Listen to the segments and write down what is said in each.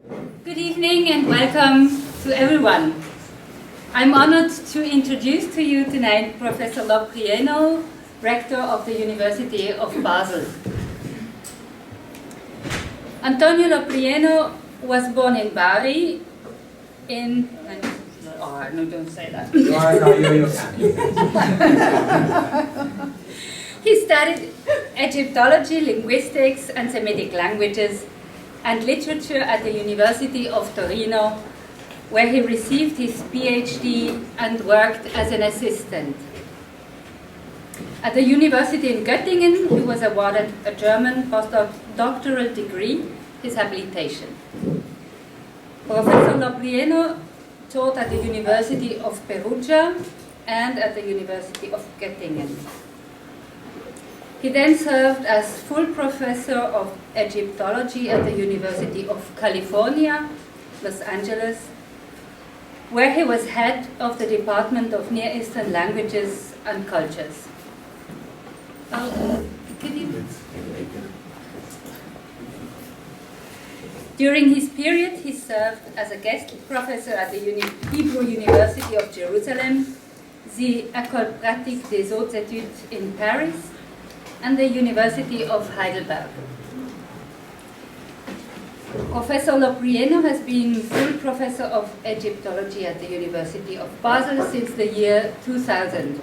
Good evening and welcome to everyone. I'm honored to introduce to you tonight Professor Loprieno, Rector of the University of Basel. Antonio Loprieno was born in Bari in... Oh, no, don't say that. No, you can. He studied Egyptology, linguistics and Semitic languages and literature at the University of Torino, where he received his PhD and worked as an assistant. At the university in Göttingen, he was awarded a German postdoctoral degree, his habilitation. Professor Loprieno taught at the University of Perugia and at the University of Göttingen. He then served as full professor of Egyptology at the University of California, Los Angeles, where he was head of the Department of Near Eastern Languages and Cultures. During his period, he served as a guest professor at the Hebrew University of Jerusalem, the École Pratique des Hautes Études in Paris, and the University of Heidelberg. Professor Loprieno has been full professor of Egyptology at the University of Basel since the year 2000.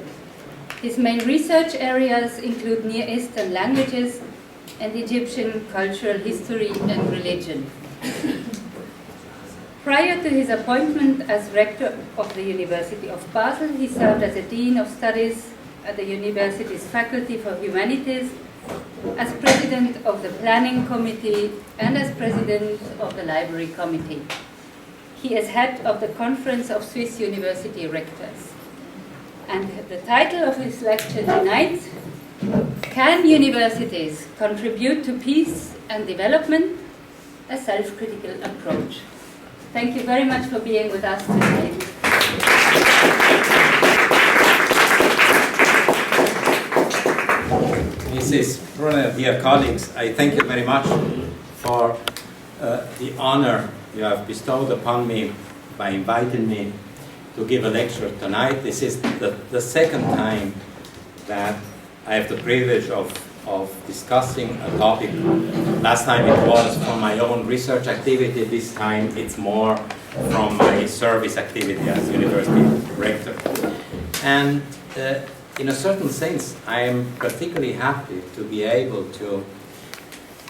His main research areas include Near Eastern languages and Egyptian cultural history and religion. Prior to his appointment as rector of the University of Basel, he served as a dean of studies at the university's Faculty for Humanities, as president of the planning committee and as president of the library committee. He is head of the Conference of Swiss University Rectors. And the title of his lecture tonight, Can Universities Contribute to Peace and Development? A Self-Critical Approach. Thank you very much for being with us today. Mrs. Brunner, dear colleagues, I thank you very much for the honor you have bestowed upon me by inviting me to give a lecture tonight. This is the second time that I have the privilege of discussing a topic. Last time it was from my own research activity. This time it's more from my service activity as university rector. And in a certain sense, I am particularly happy to be able to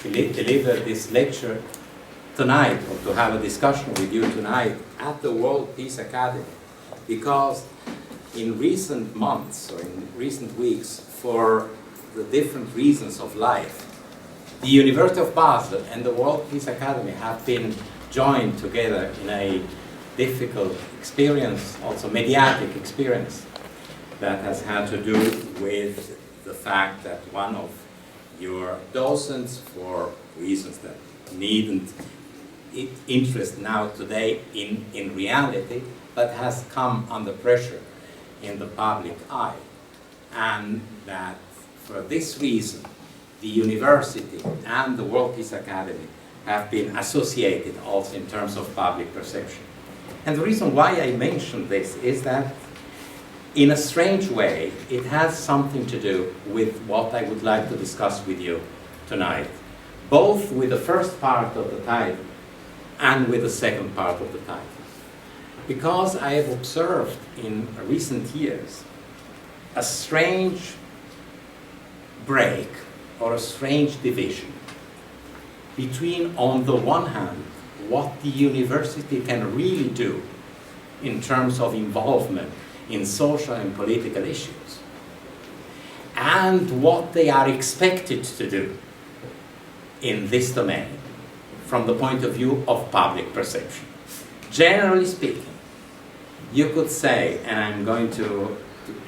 deliver this lecture tonight, or to have a discussion with you tonight at the World Peace Academy, because in recent months or in recent weeks, for the different reasons of life, the University of Basel and the World Peace Academy have been joined together in a difficult experience, also mediatic experience, that has had to do with the fact that one of your docents, for reasons that needn't interest now today in reality, but has come under pressure in the public eye. And that for this reason, the university and the World Peace Academy have been associated also in terms of public perception. And the reason why I mention this is that in a strange way, it has something to do with what I would like to discuss with you tonight, both with the first part of the title and with the second part of the title. Because I have observed in recent years a strange break or a strange division between, on the one hand, what the university can really do in terms of involvement in social and political issues, and what they are expected to do in this domain from the point of view of public perception. Generally speaking, you could say, and I'm going to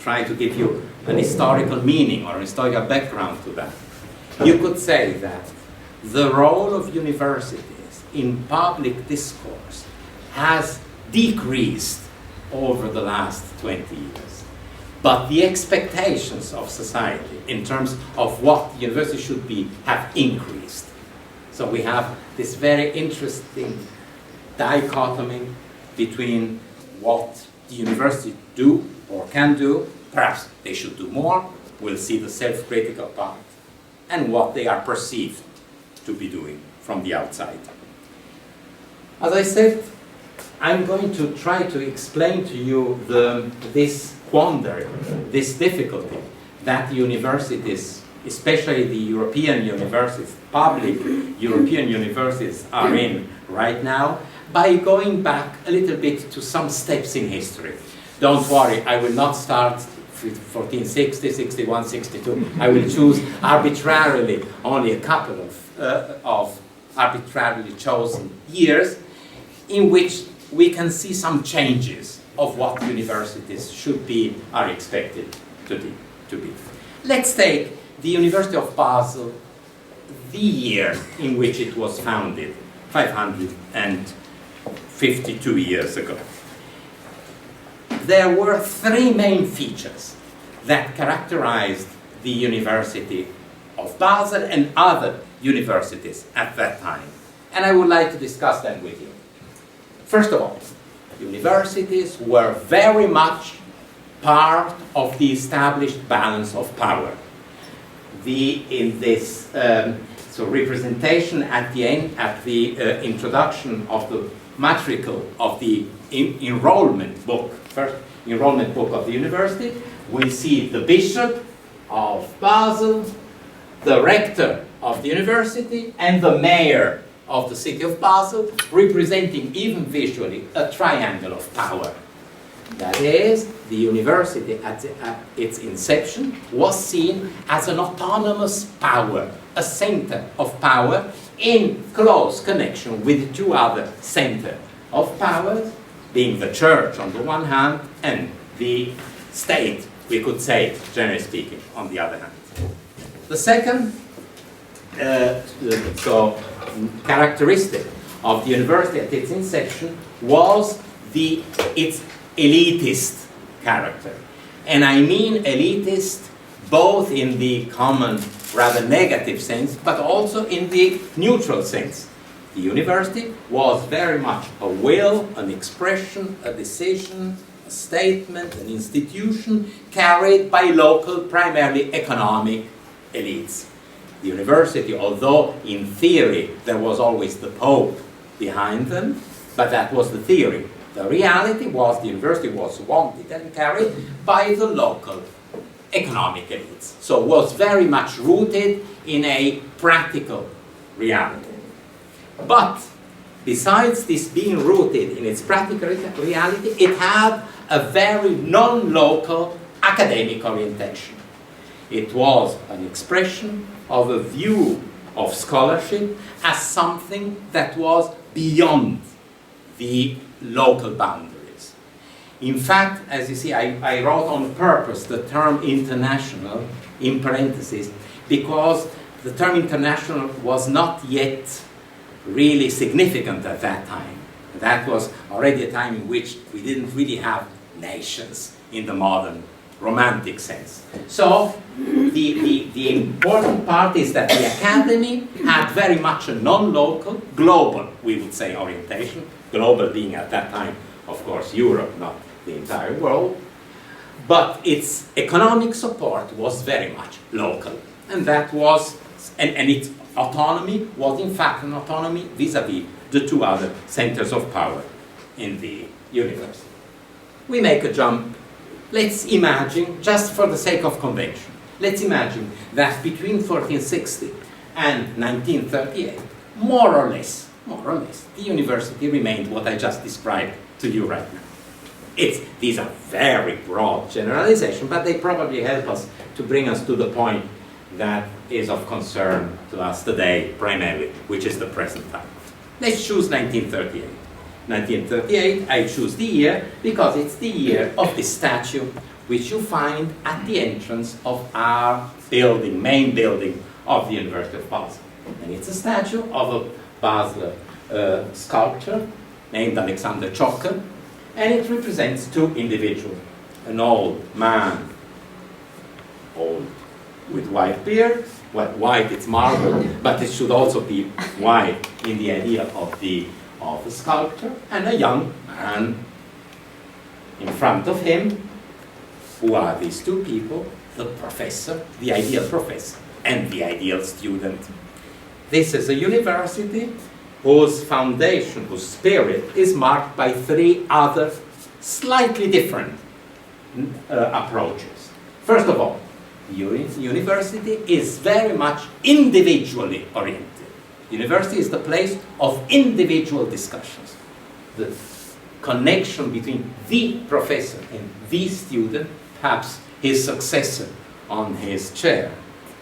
try to give you an historical meaning or a historical background to that, you could say that the role of universities in public discourse has decreased over the last 20 years. But the expectations of society in terms of what the university should be have increased. So we have this very interesting dichotomy between what the university do or can do, perhaps they should do more, we'll see the self-critical part, and what they are perceived to be doing from the outside. As I said, I'm going to try to explain to you this quandary, this difficulty that universities, especially the European universities, public European universities are in right now, by going back a little bit to some steps in history. Don't worry, I will not start with 1460, 61, 62. I will choose arbitrarily only a couple of arbitrarily chosen years in which we can see some changes of what universities should be, are expected to be. Let's take the University of Basel, the year in which it was founded, 552 years ago. There were three main features that characterized the University of Basel and other universities at that time. And I would like to discuss them with you. First of all, universities were very much part of the established balance of power. In this representation at the end, at the introduction of the matricle of the enrollment book, first enrollment book of the university, we see the bishop of Basel, the rector of the university, and the mayor of the city of Basel, representing even visually a triangle of power. That is, the university at its inception was seen as an autonomous power, a center of power in close connection with two other centers of power, being the church on the one hand and the state, we could say, generally speaking, on the other hand. The second characteristic of the university at its inception was its elitist character. And I mean elitist both in the common, rather negative sense, but also in the neutral sense. The university was very much a will, an expression, a decision, a statement, an institution carried by local, primarily economic elites. The university, although in theory there was always the Pope behind them, but that was the theory. The reality was the university was wanted and carried by the local economic elites. So it was very much rooted in a practical reality. But besides this being rooted in its practical reality, it had a very non-local academic orientation. It was an expression of a view of scholarship as something that was beyond the local boundaries. In fact, as you see, I wrote on purpose the term international in parentheses because the term international was not yet really significant at that time. That was already a time in which we didn't really have nations in the modern romantic sense. So the important part is that the academy had very much a non-local, global, we would say, orientation. Global being at that time, of course, Europe, not the entire world. But its economic support was very much local. And that was, and its autonomy was in fact an autonomy vis-a-vis the two other centers of power in the university. We make a jump. Let's imagine, just for the sake of convention, let's imagine that between 1460 and 1938, more or less, the university remained what I just described to you right now. These are very broad generalizations, but they probably help us to bring us to the point that is of concern to us today primarily, which is the present time. Let's choose 1938. 1938, I choose the year because it's the year of the statue which you find at the entrance of our building, main building of the University of Basel. And it's a statue of a Basler sculptor named Alexander Chocker, and it represents two individuals. An old man, old with white beard, well, white it's marble, but it should also be white in the idea of the of a sculptor and a young man in front of him. Who are these two people? The professor, the ideal professor, and the ideal student. This is a university whose foundation, whose spirit is marked by three other slightly different approaches. First of all, the university is very much individually oriented. University is the place of individual discussions. The connection between the professor and the student, perhaps his successor on his chair,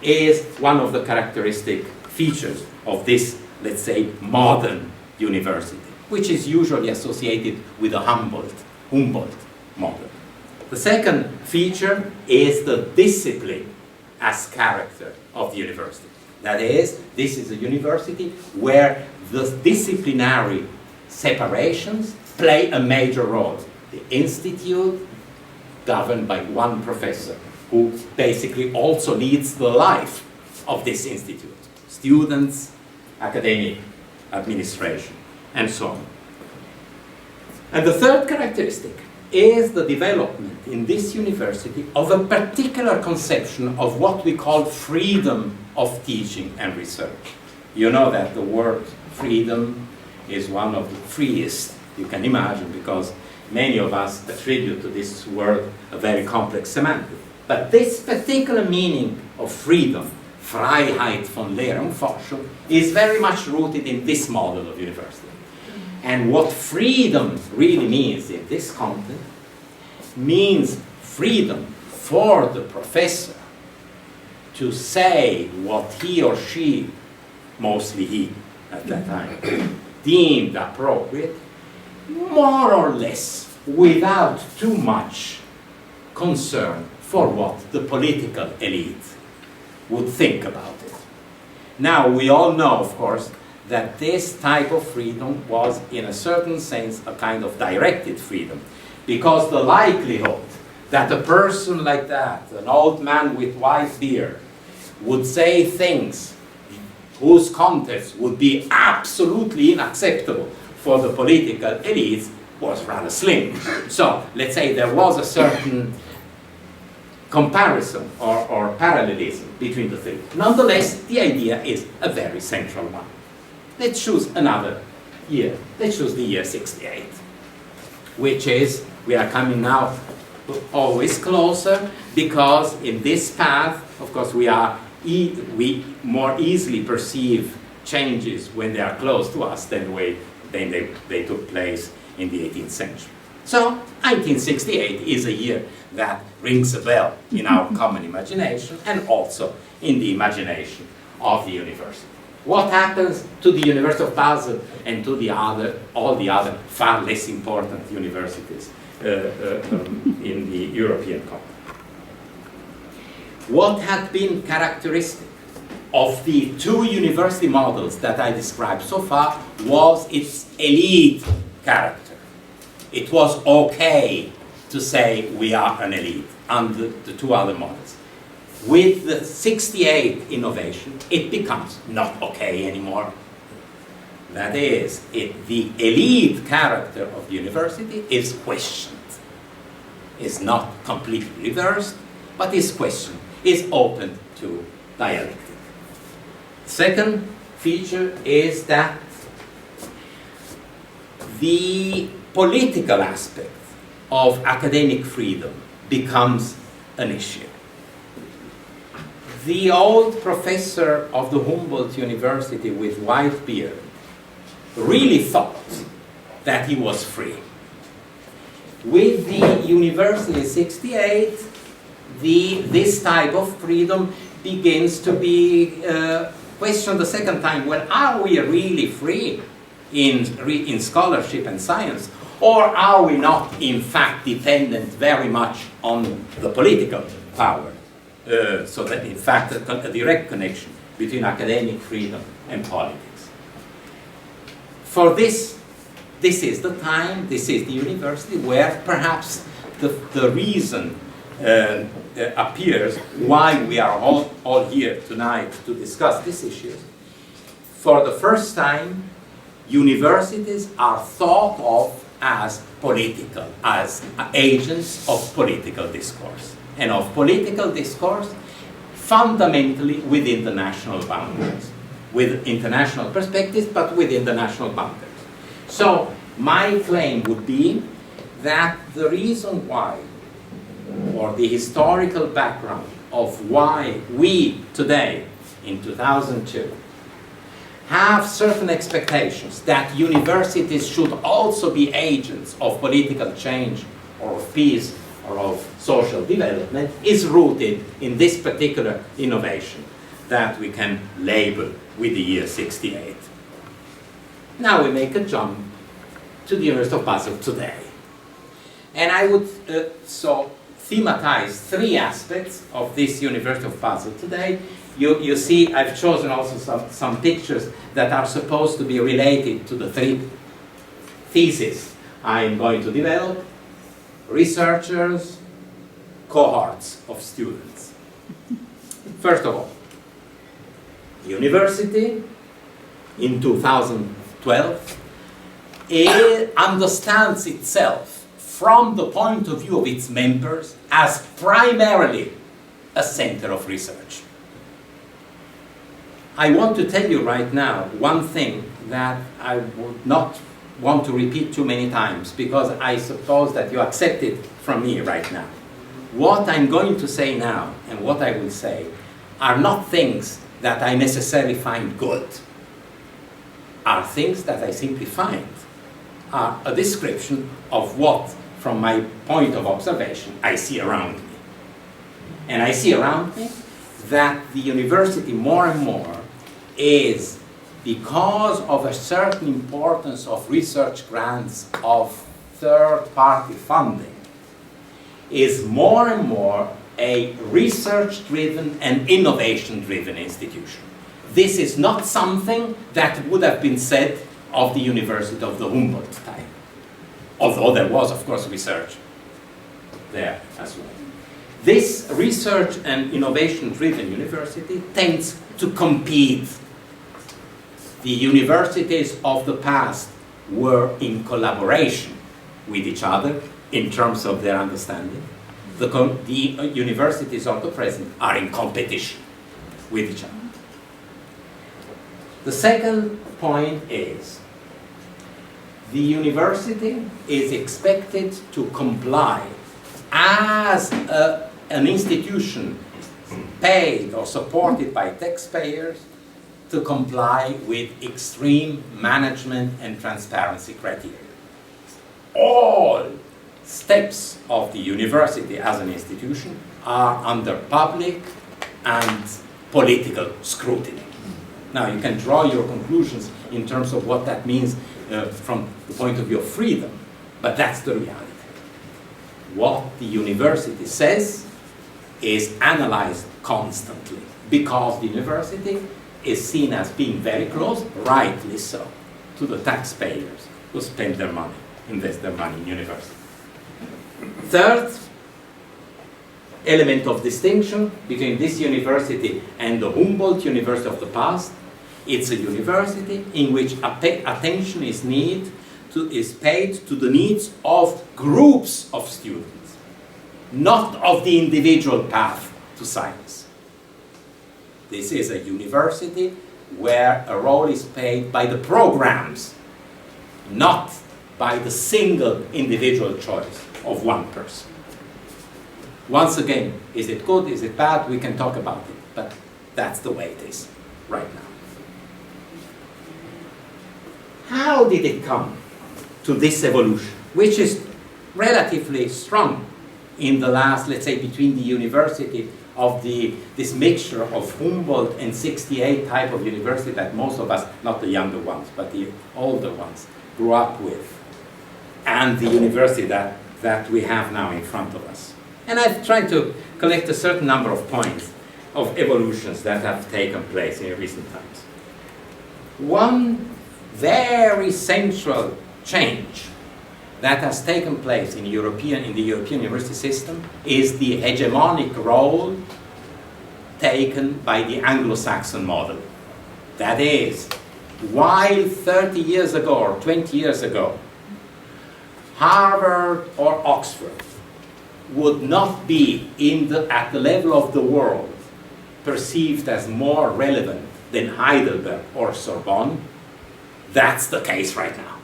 is one of the characteristic features of this, let's say, modern university, which is usually associated with a Humboldt model. The second feature is the discipline as character of the university. That is, this is a university where the disciplinary separations play a major role. The institute, governed by one professor, who basically also leads the life of this institute. Students, academic, administration, and so on. And the third characteristic is the development in this university of a particular conception of what we call freedom of teaching and research. You know that the word freedom is one of the freest you can imagine, because many of us attribute to this word a very complex semantic. But this particular meaning of freedom, Freiheit von Lehre und Forschung, is very much rooted in this model of university. And what freedom really means in this context means freedom for the professor to say what he or she, mostly he at that time, deemed appropriate, more or less without too much concern for what the political elite would think about it. Now, we all know, of course, that this type of freedom was, in a certain sense, a kind of directed freedom, because the likelihood that a person like that, an old man with white beard, would say things whose context would be absolutely unacceptable for the political elites was rather slim. So, let's say there was a certain comparison or parallelism between the three. Nonetheless, the idea is a very central one. Let's choose another year. Let's choose the year 68, which is, we are coming now always closer, because in this path, of course, we more easily perceive changes when they are close to us than they took place in the 18th century. So, 1968 is a year that rings a bell in our common imagination and also in the imagination of the university. What happens to the University of Basel and to all the other far less important universities in the European continent? What had been characteristic of the two university models that I described so far was its elite character. It was okay to say we are an elite under the two other models. With the 68 innovation, it becomes not okay anymore. That is, the elite character of the university is questioned. It's not completely reversed, but is questioned, is open to dialectic. Second feature is that the political aspect of academic freedom becomes an issue. The old professor of the Humboldt University with white beard really thought that he was free. With the university in 68, this type of freedom begins to be questioned the second time. Well, are we really free in scholarship and science? Or are we not, in fact, dependent very much on the political power? So that, in fact, a direct connection between academic freedom and politics. For this is the time, this is the university where perhaps the reason appears why we are all here tonight to discuss this issue. For the first time, universities are thought of as political, as agents of political discourse, and of political discourse fundamentally within the national boundaries, with international perspectives, but within the national boundaries. So my claim would be that the reason why, or the historical background of why we today, in 2002, have certain expectations that universities should also be agents of political change or of peace or of social development is rooted in this particular innovation that we can label with the year 68. Now we make a jump to the University of Basel today. And I would so thematize three aspects of this University of Basel today. You see, I've chosen also some pictures that are supposed to be related to the three theses I'm going to develop: researchers, cohorts of students. First of all, the university in 2012 understands itself from the point of view of its members as primarily a center of research. I want to tell you right now one thing that I would not want to repeat too many times, because I suppose that you accept it from me right now. What I'm going to say now and what I will say are not things that I necessarily find good, are things that I simply find are a description of what, from my point of observation, I see around me. And I see around me that the university more and more is, because of a certain importance of research grants of third-party funding, is more and more a research-driven and innovation-driven institution. This is not something that would have been said of the University of the Humboldt type, although there was, of course, research there as well. This research and innovation-driven university tends to compete. The universities of the past were in collaboration with each other in terms of their understanding. The universities of the present are in competition with each other. The second point is the university is expected to comply as an institution paid or supported by taxpayers to comply with extreme management and transparency criteria. All steps of the university as an institution are under public and political scrutiny. Now, you can draw your conclusions in terms of what that means from the point of view of freedom, but that's the reality. What the university says is analyzed constantly, because the university is seen as being very close, rightly so, to the taxpayers who spend their money, invest their money in university. Third element of distinction between this university and the Humboldt University of the past: it's a university in which attention is paid to the needs of groups of students, not of the individual path to science. This is a university where a role is played by the programs, not by the single individual choice of one person. Once again, is it good, is it bad? We can talk about it, but that's the way it is right now. How did it come to this evolution, which is relatively strong in the last, let's say, between the university of this mixture of Humboldt and 68 type of university that most of us, not the younger ones, but the older ones, grew up with, and the university that we have now in front of us. And I've tried to collect a certain number of points of evolutions that have taken place in recent times. One very central change that has taken place in the European university system is the hegemonic role taken by the Anglo-Saxon model. That is, While 30 years ago or 20 years ago, Harvard or Oxford would not be at the level of the world perceived as more relevant than Heidelberg or Sorbonne, that's the case right now.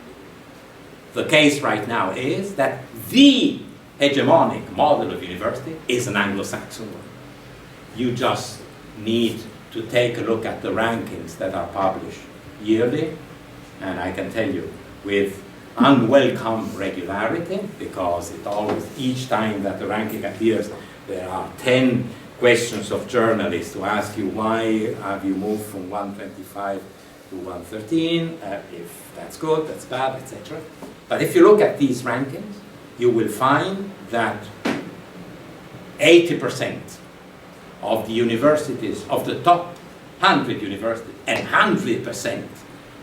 The case right now is that the hegemonic model of university is an Anglo-Saxon one. You just need to take a look at the rankings that are published yearly, and I can tell you with unwelcome regularity, because it always, each time that the ranking appears, there are 10 questions of journalists to ask you why have you moved from 125 to 113, if that's good, that's bad, etc. But if you look at these rankings, you will find that 80% of the universities, of the top 100 universities, and 100%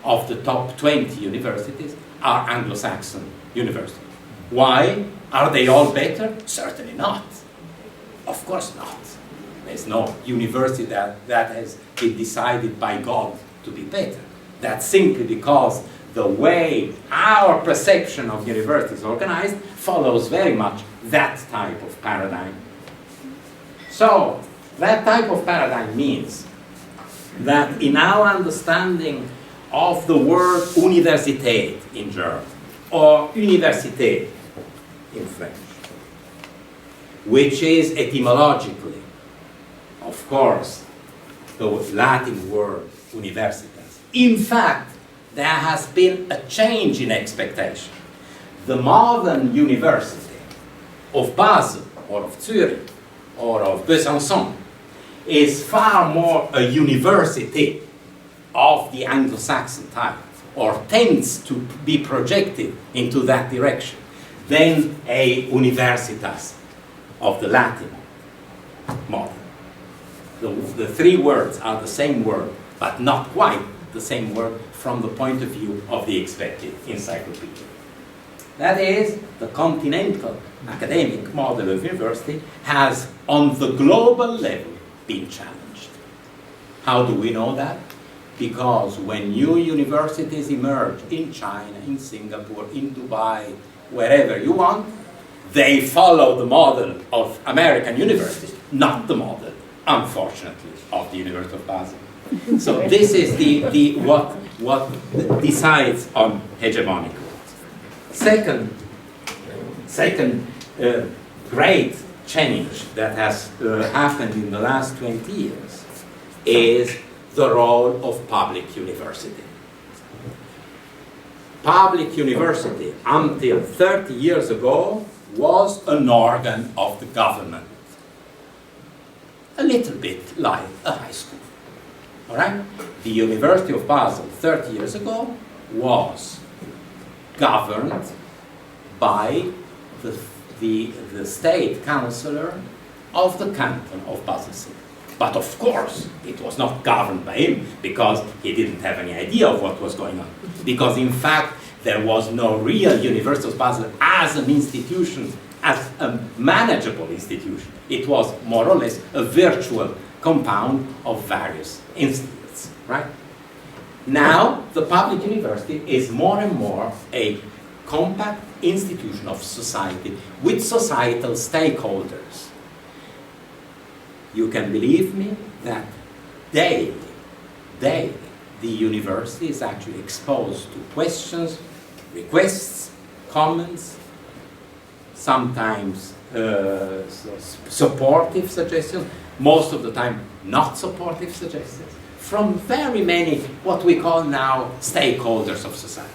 of the top 20 universities are Anglo-Saxon universities. Why? Are they all better? Certainly not. Of course not. There's no university that has been decided by God to be better. That's simply because the way our perception of university is organized follows very much that type of paradigm. So, that type of paradigm means that in our understanding of the word Universität in German, or Université in French, which is etymologically, of course, the Latin word universitas. In fact, there has been a change in expectation. The modern university of Basel, or of Zurich, or of Besançon, is far more a university of the Anglo-Saxon type, or tends to be projected into that direction, than a universitas of the Latin model. The three words are the same word, but not quite the same word from the point of view of the expected encyclopedia. That is, the continental academic model of university has, on the global level, been challenged. How do we know that? Because when new universities emerge in China, in Singapore, in Dubai, wherever you want, they follow the model of American universities, not the model, unfortunately, of the University of Basel. So this is what decides on hegemonic rules. Second great change that has happened in the last 20 years is the role of public university. Public university, until 30 years ago, was an organ of the government. A little bit like a high school. All right? The University of Basel 30 years ago was governed by the state councillor of the canton of Basel. But of course, it was not governed by him because he didn't have any idea of what was going on. Because in fact, there was no real University of Basel as an institution, as a manageable institution. It was more or less a virtual compound of various institutes, right? Now, the public university is more and more a compact institution of society with societal stakeholders. You can believe me that daily, the university is actually exposed to questions, requests, comments, sometimes supportive suggestions, most of the time not supportive suggestions, from very many, what we call now, stakeholders of society.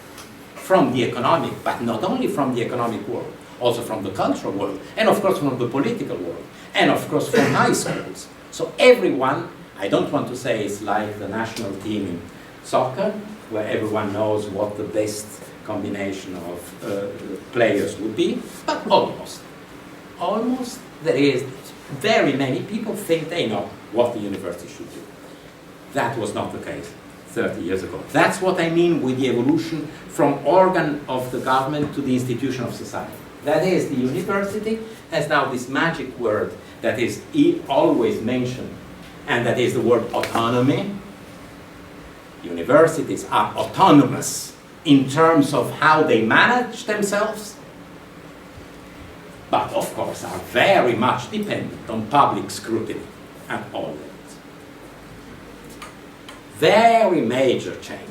From the economic, but not only from the economic world, also from the cultural world, and of course from the political world, and of course from high schools. So everyone, I don't want to say it's like the national team in soccer, where everyone knows what the best combination of players would be, but almost. Almost, there is very many people think they know what the university should do. That was not the case 30 years ago. That's what I mean with the evolution from organ of the government to the institution of society. That is, the university has now this magic word that is always mentioned, and that is the word autonomy. Universities are autonomous in terms of how they manage themselves, but of course are very much dependent on public scrutiny at all levels. Very major change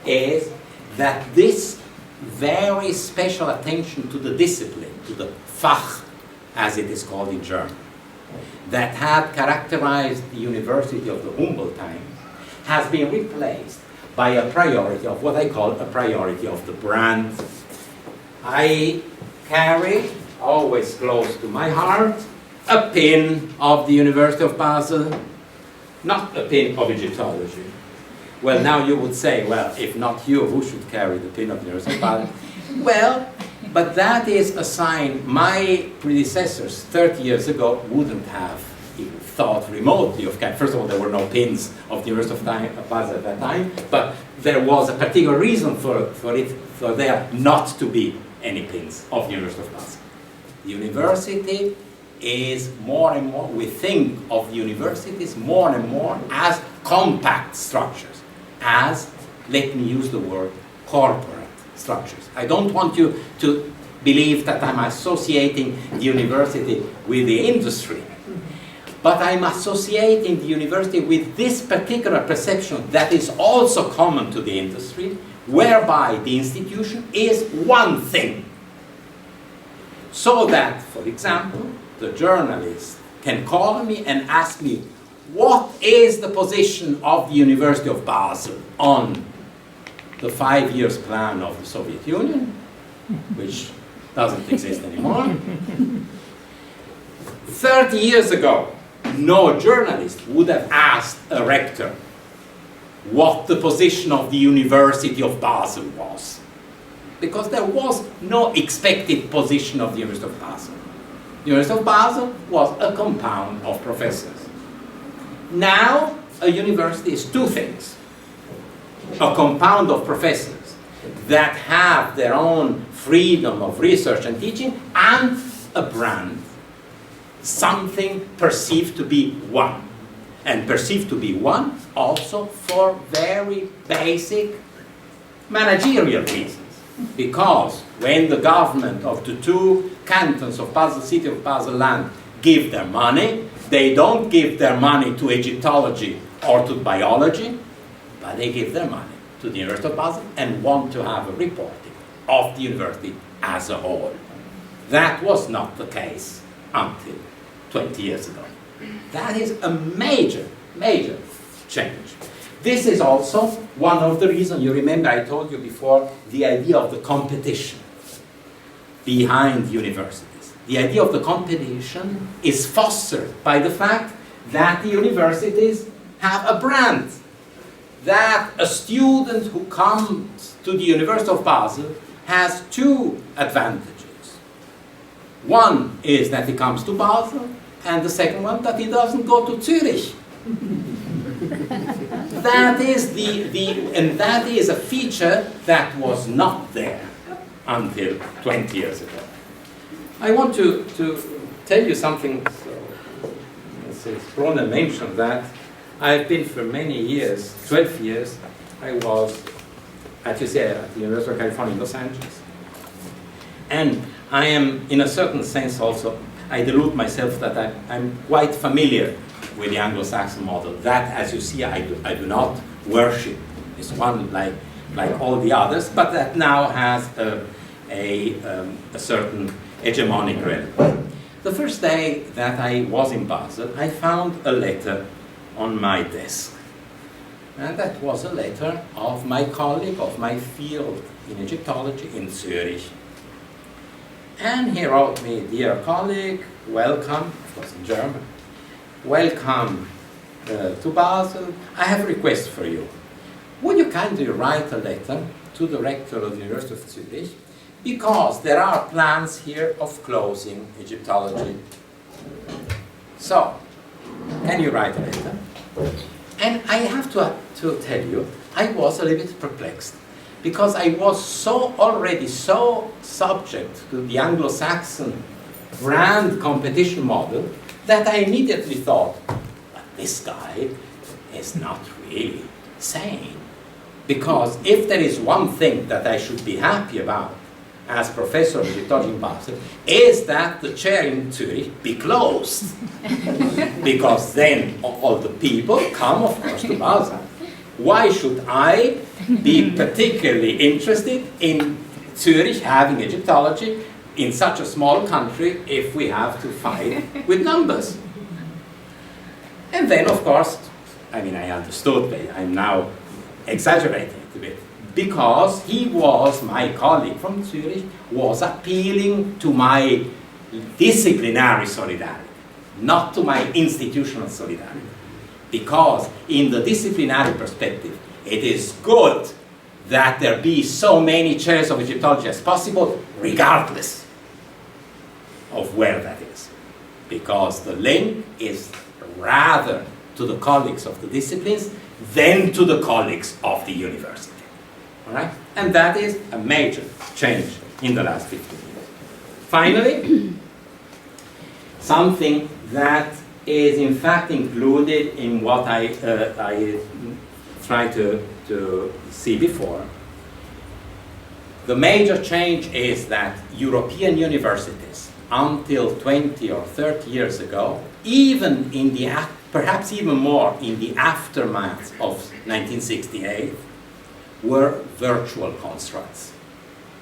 is that this very special attention to the discipline, to the Fach, as it is called in German, that had characterized the University of the Humboldt times, has been replaced by a priority of what I call a priority of the brand. I carry, always close to my heart, a pin of the University of Basel, not a pin of Egyptology. Well, now you would say, well, if not you, who should carry the pin of the University of Basel? Well, but that is a sign my predecessors 30 years ago wouldn't have even thought remotely of carrying. First of all, there were no pins of the University of Basel at that time, but there was a particular reason for there not to be any pins of the University of Basel. The university is more and more, we think of the universities more and more as compact structures, as, let me use the word, corporate structures. I don't want you to believe that I'm associating the university with the industry, but I'm associating the university with this particular perception that is also common to the industry, whereby the institution is one thing. So that, for example, the journalist can call me and ask me, what is the position of the University of Basel on the 5 years plan of the Soviet Union, which doesn't exist anymore? 30 years ago, no journalist would have asked a rector what the position of the University of Basel was, because there was no expected position of the University of Basel. The University of Basel was a compound of professors. Now, a university is two things: a compound of professors that have their own freedom of research and teaching, and a brand, something perceived to be one. And perceived to be one also for very basic managerial reasons. Because when the government of the two cantons of Basel City of Basel Land give their money, they don't give their money to Egyptology or to biology, but they give their money to the University of Basel and want to have a reporting of the university as a whole. That was not the case until 20 years ago. That is a major, major change. This is also one of the reasons, you remember I told you before, the idea of the competition behind universities. The idea of the competition is fostered by the fact that the universities have a brand. That a student who comes to the University of Basel has two advantages. One is that he comes to Basel, and the second one, that he doesn't go to Zurich. That is a feature that was not there until 20 years ago. I want to tell you something. So, Brunner mentioned that I've been for many years, 12 years, I was at UCLA, at the University of California in Los Angeles. And I am, in a certain sense also, I delude myself that I'm quite familiar with the Anglo-Saxon model. That, as you see, I do not worship. It's one like all the others, but that now has a certain hegemonic relevance. The first day that I was in Basel, I found a letter on my desk. And that was a letter of my colleague of my field in Egyptology in Zurich. And he wrote me, "Dear colleague, welcome," of course in German, "welcome to Basel. I have a request for you. Would you kindly write a letter to the rector of the University of Zurich, because there are plans here of closing Egyptology. So, can you write a letter?" And I have to tell you, I was a little bit perplexed, because I was already so subject to the Anglo-Saxon brand competition model that I immediately thought, this guy is not really sane. Because if there is one thing that I should be happy about as professor of Egyptology in Basel, is that the chair in Zurich be closed. Because then all the people come, of course, to Basel. Why should I be particularly interested in Zurich having Egyptology in such a small country if we have to fight with numbers? And then, of course, I mean, I understood that I'm now exaggerating a bit, because he was, my colleague from Zurich, was appealing to my disciplinary solidarity, not to my institutional solidarity. Because in the disciplinary perspective, it is good that there be so many chairs of Egyptology as possible, regardless of where that is. Because the link is rather to the colleagues of the disciplines than to the colleagues of the university. All right? And that is a major change in the last 15 years. Finally, something that is in fact included in what I tried to see before. The major change is that European universities, until 20 or 30 years ago, even in the, perhaps even more in the aftermath of 1968, were virtual constructs,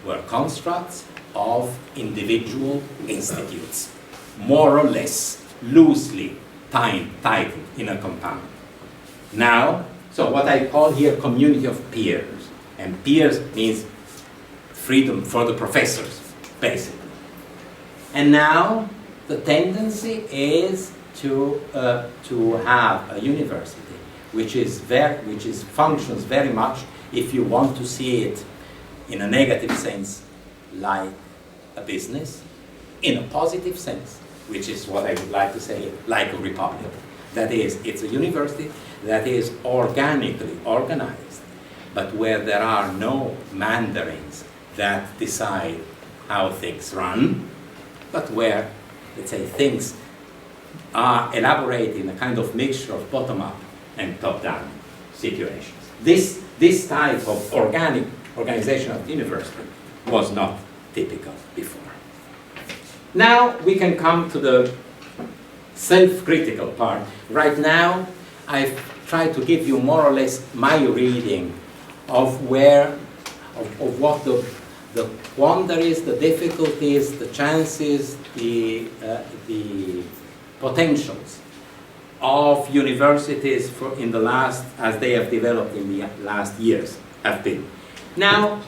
were constructs of individual institutes, more or less loosely titled in a compound. Now, so what I call here community of peers, and peers means freedom for the professors, basically. And now the tendency is to have a university which functions very much, if you want to see it in a negative sense, like a business, in a positive sense, which is what I would like to say, like a republic. That is, it's a university that is organically organized, but where there are no mandarins that decide how things run, but where, let's say, things are elaborated in a kind of mixture of bottom-up and top-down situations. This type of organic organization of the university was not typical before. Now we can come to the self-critical part. Right now, I've tried to give you more or less my reading of what the quandaries, the difficulties, the chances, the potentials of universities in the last, as they have developed in the last years, have been. Now,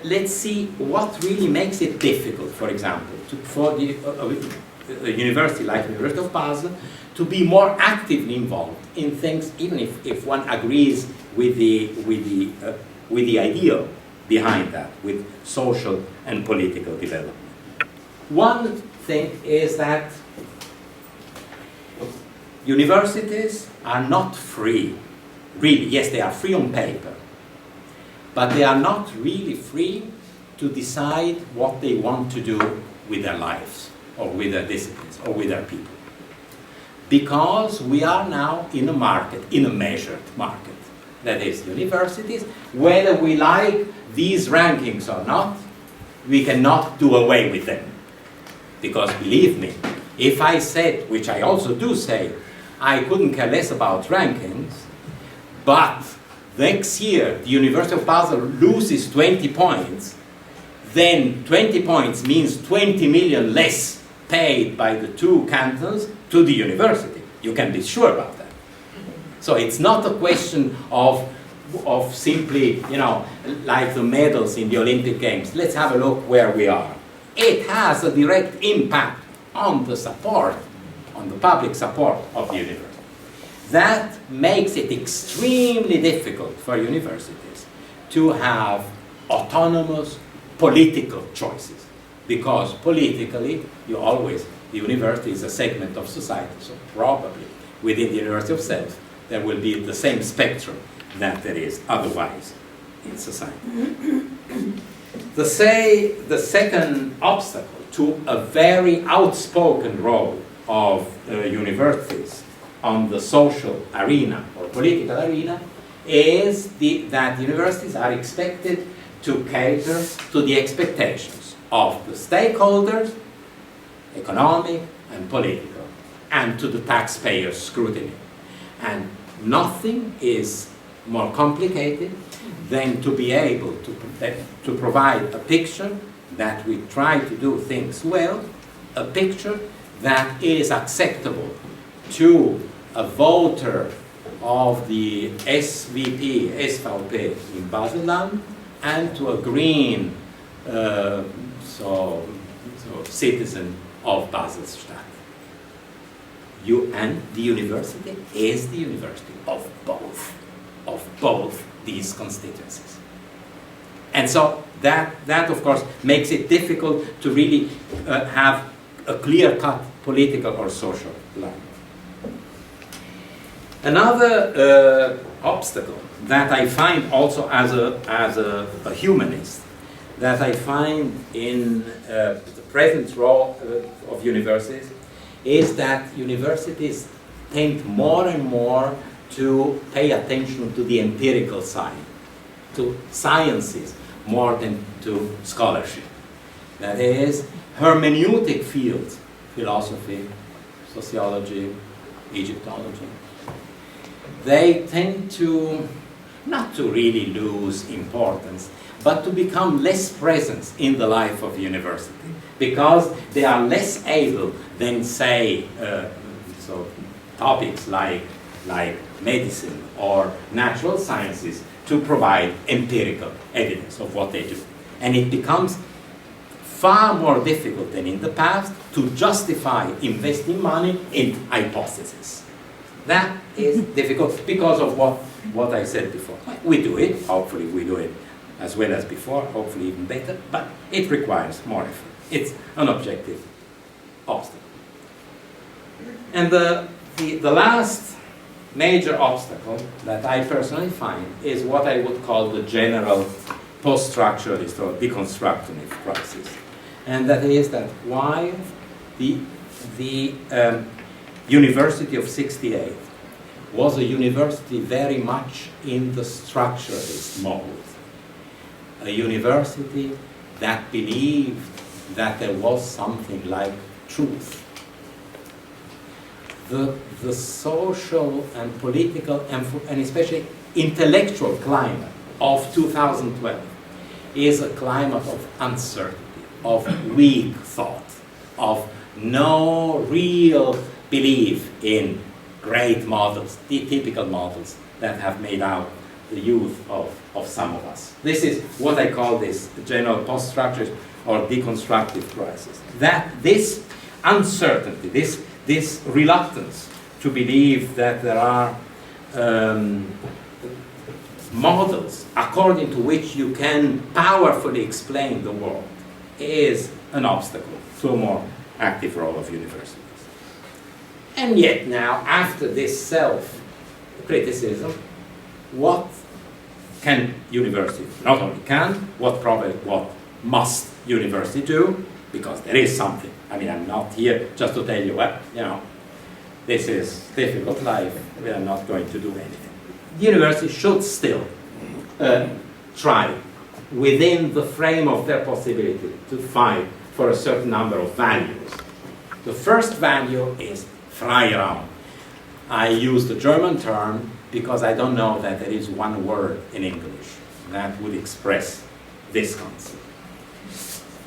let's see what really makes it difficult, for example, for a university like the University of Basel to be more actively involved in things, even if one agrees with the ideal behind that, with social and political development. One thing is that universities are not free. Really, yes, they are free on paper, but they are not really free to decide what they want to do with their lives, or with their disciplines, or with their people. Because we are now in a market, in a measured market. That is, universities, whether we like these rankings or not, we cannot do away with them. Because believe me, if I said, which I also do say, I couldn't care less about rankings, but next year the University of Basel loses 20 points, then 20 points means 20 million less paid by the two cantons to the university. You can be sure about that. So it's not a question of simply, like the medals in the Olympic Games. Let's have a look where we are. It has a direct impact on the support, on the public support of the university. That makes it extremely difficult for universities to have autonomous political choices. Because politically, the university is a segment of society, so probably within the University of Self, there will be the same spectrum that there is otherwise in society. The second obstacle to a very outspoken role of universities on the social arena, or political arena is that universities are expected to cater to the expectations of the stakeholders, economic and political, and to the taxpayers' scrutiny. And nothing is more complicated than to be able to provide a picture that we try to do things well, a picture that is acceptable to a voter of the SVP in Basel and to a green citizen of Baselstadt. And the university is the university of both these constituencies. And so that of course makes it difficult to really have a clear-cut political or social line. Another obstacle that I find also as a humanist, that I find in the present role of universities, is that universities tend more and more to pay attention to the empirical side, to sciences more than to scholarship. That is, hermeneutic fields, philosophy, sociology, Egyptology, they tend to not to really lose importance, but to become less present in the life of university, because they are less able than, say, topics like medicine or natural sciences to provide empirical evidence of what they do. And it becomes far more difficult than in the past to justify investing money in hypotheses. That is difficult because of what I said before. We do it, hopefully we do it as well as before, hopefully even better, but it requires more effort. It's an objective obstacle. And the last major obstacle that I personally find is what I would call the general post-structuralist or deconstructionist crisis. And that is that while the University of '68 was a university very much in the structuralist mode, a university that believed that there was something like truth. The social and political and especially intellectual climate of 2012 is a climate of uncertainty, of weak thought, of no real belief in great models, the typical models that have made out the youth of some of us. This is what I call this general post-structuralist or deconstructive crisis. That this uncertainty, this reluctance to believe that there are models according to which you can powerfully explain the world is an obstacle to a more active role of universities. And yet now, after this self-criticism, what can university, not only can, what must university do? Because there is something. I mean, I'm not here just to tell you, well, this is difficult life, we are not going to do anything. The university should still try, within the frame of their possibility, to fight for a certain number of values. The first value is Freiraum. I use the German term because I don't know that there is one word in English that would express this concept.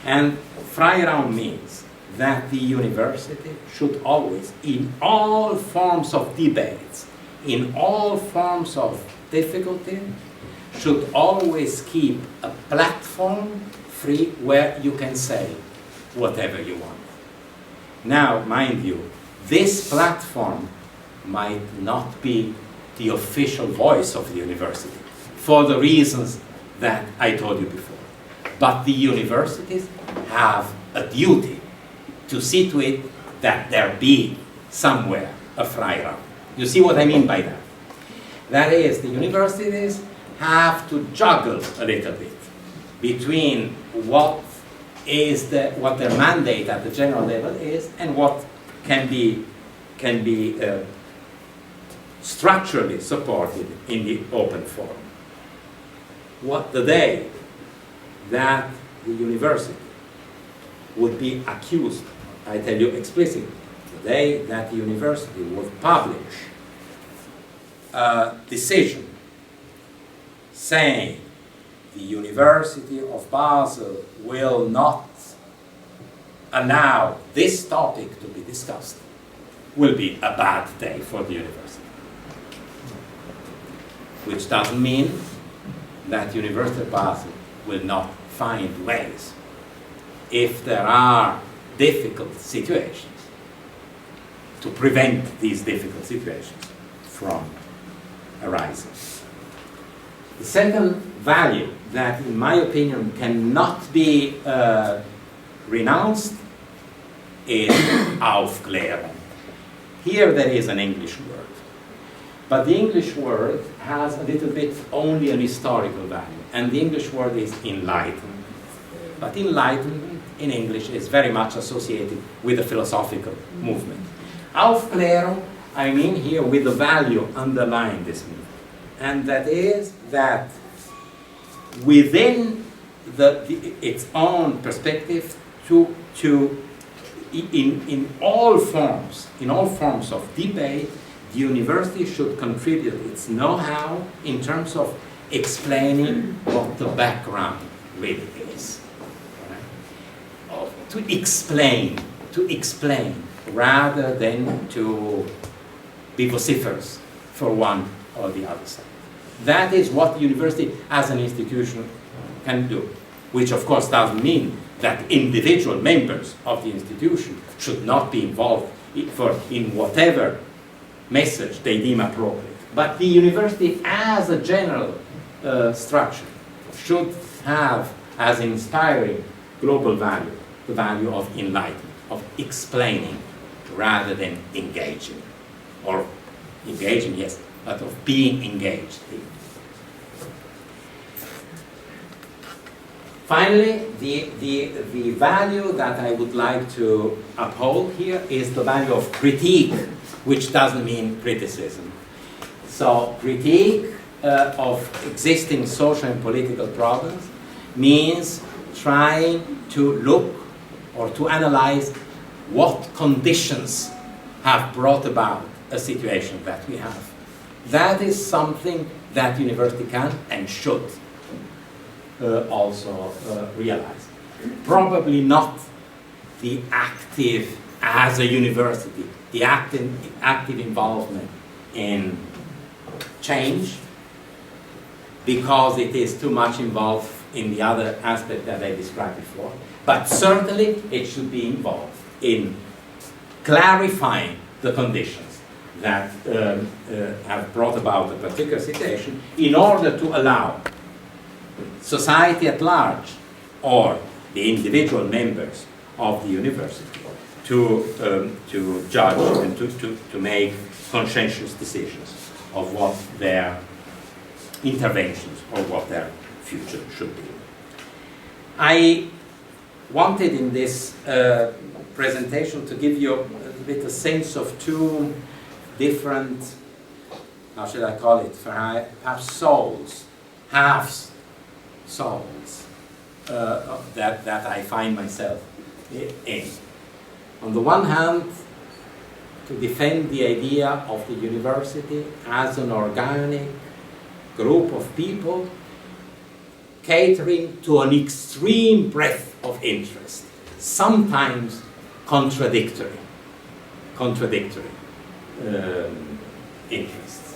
And Freiraum means that the university should always, in all forms of debates, in all forms of difficulty, should always keep a platform free where you can say whatever you want. Now, mind you, this platform might not be the official voice of the university for the reasons that I told you before. But the universities have a duty to see to it that there be somewhere a Freiraum. You see what I mean by that? That is, the universities have to juggle a little bit between what their mandate at the general level is and what can be structurally supported in the open forum. What the day that the university would be accused, I tell you explicitly, the day that the university would publish a decision saying the University of Basel will not allow this topic to be discussed, will be a bad day for the university. Which doesn't mean that University of Basel will not find ways, if there are difficult situations, to prevent these difficult situations from arising. The second value that, in my opinion, cannot be renounced is Aufklärung. Here there is an English word, but the English word has a little bit only an historical value, and the English word is enlightenment. But enlightenment in English is very much associated with a philosophical movement. Aufklärung, I mean here with the value underlying this movement, and that is that within its own perspective, in all forms of debate, the university should contribute its know-how in terms of explaining what the background really is. Right? To explain rather than to be vociferous for one or the other side. That is what the university as an institution can do, which of course doesn't mean that individual members of the institution should not be involved in whatever message they deem appropriate. But the university as a general structure should have as inspiring global value the value of enlightenment, of explaining rather than engaging. Or engaging, yes, but of being engaged. Finally, the value that I would like to uphold here is the value of critique, which doesn't mean criticism. So critique of existing social and political problems means trying to look or to analyze what conditions have brought about a situation that we have. That is something that university can and should also realize. Probably not the active, as a university, the active involvement in change, because it is too much involved in the other aspect that I described before, but certainly it should be involved in clarifying the conditions that have brought about a particular situation in order to allow society at large or the individual members of the university to judge and to make conscientious decisions of what their interventions or what their future should be. I wanted in this presentation to give you a bit a sense of two different, how should I call it, perhaps souls, halves souls that I find myself in. On the one hand, to defend the idea of the university as an organic group of people catering to an extreme breadth of interest, sometimes contradictory interests.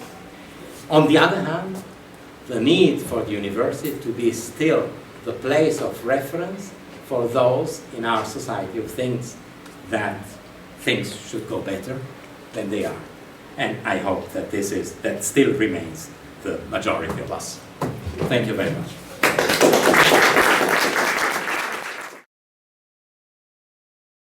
On the other hand, the need for the university to be still the place of reference for those in our society who thinks that things should go better than they are. And I hope that that still remains the majority of us. Thank you very much.